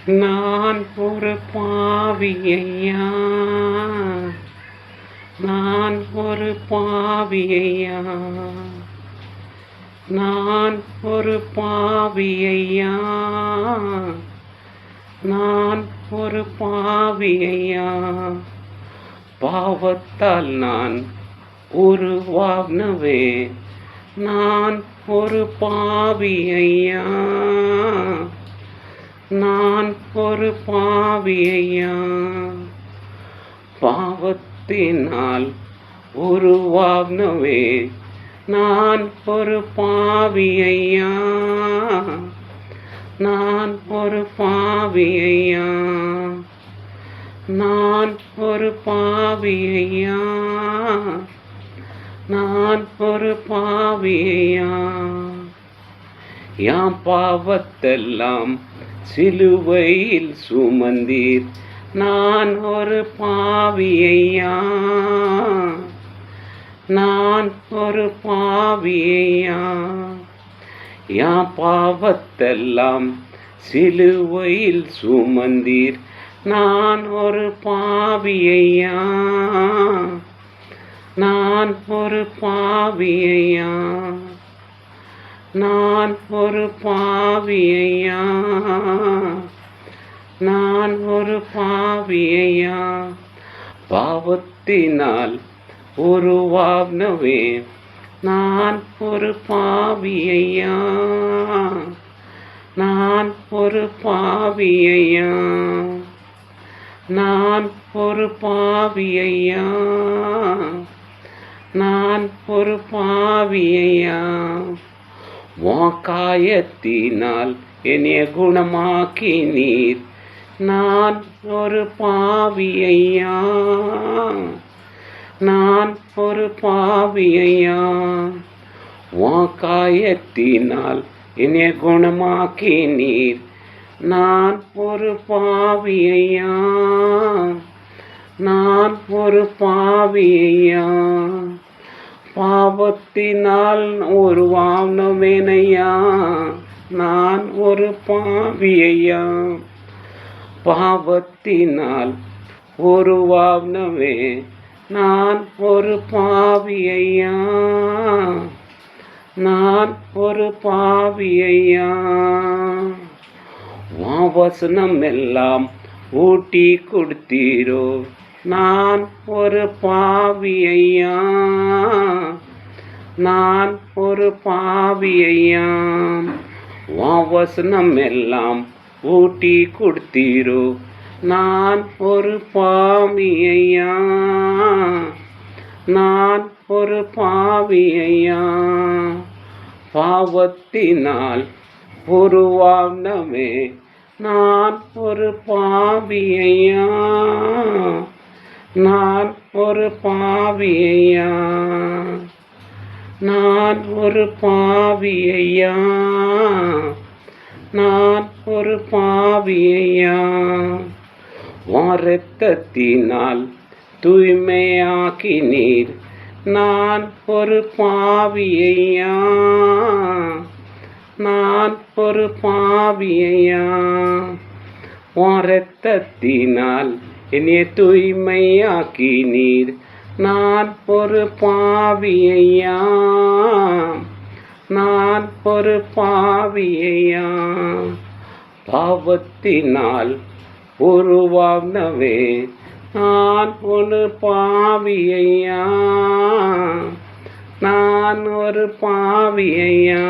நான் ஒரு பாவியையா, நான் ஒரு பாவியையா, நான் ஒரு பாவியையா, நான் ஒரு பாவியையா. பாவத்தால் நான் உருவானவே, நான் ஒரு பாவியையா, நான் ஒரு பாவியையா. பாவத்தினால் உருவானவே, நான் ஒரு பாவியையா, நான் ஒரு பாவியையா, நான் ஒரு பாவியையா, நான் ஒரு பாவியையா. யாம் பாவத்தெல்லாம் சிலுவையில் சுமந்தீர், நான் ஒரு பாவியையா, நான் ஒரு பாவியையா. யாம் பாவத்தெல்லாம் சிலுவையில் சுமந்தீர், நான் ஒரு பாவியையா, நான் ஒரு பாவியையா, நான் ஒரு பாவியையா, நான் ஒரு பாவியையா. பாவத்தினால் உருவானவே, நான் ஒரு பாவியையா, நான் ஒரு பாவியையா, நான் ஒரு பாவியையா, நான் ஒரு பாவியையா. காயத்தினால் என்னை குணமாக்கினீர், நான் ஒரு பாவியையா, நான் ஒரு பாவியையா. காயத்தினால் என்னை குணமாக்கினீர், நான் ஒரு பாவியையா, நான் ஒரு பாவியையா. பாவத்தினால் உருவானவேனையா, நான் ஒரு பாவியையா. பாவத்தினால் உருவானவே, நான் ஒரு பாவியையா, நான் ஒரு பாவியையா. வசனம் எல்லாம் ஊட்டி கொடுத்தீரோ, நான் ஒரு பாவியையா, நான் ஒரு பாவியையா. வசனம் எல்லாம் ஊட்டி கொடுத்தீரோ, நான் ஒரு பாவியையா, நான் ஒரு பாவியையா. பாவத்தினால் உருவானவே, நான் ஒரு பாவியையா, நான் ஒரு பாவியையா, நான் ஒரு பாவியையா, நான் ஒரு பாவியையா. இரத்தத்தினால் தூய்மையாக்கினீர், நான் ஒரு பாவியையா, நான் ஒரு பாவியையா. இரத்தத்தினால் என்னை தூய்மையாக்கினீர், நான் ஒரு பாவியையா, நான் ஒரு பாவியையா. பாவத்தினால் உருவானவே, நான் ஒரு பாவியையா, நான் ஒரு பாவியையா,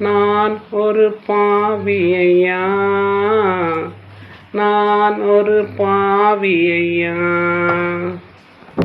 நான் ஒரு பாவியையா, நான் ஒரு பாவியையா.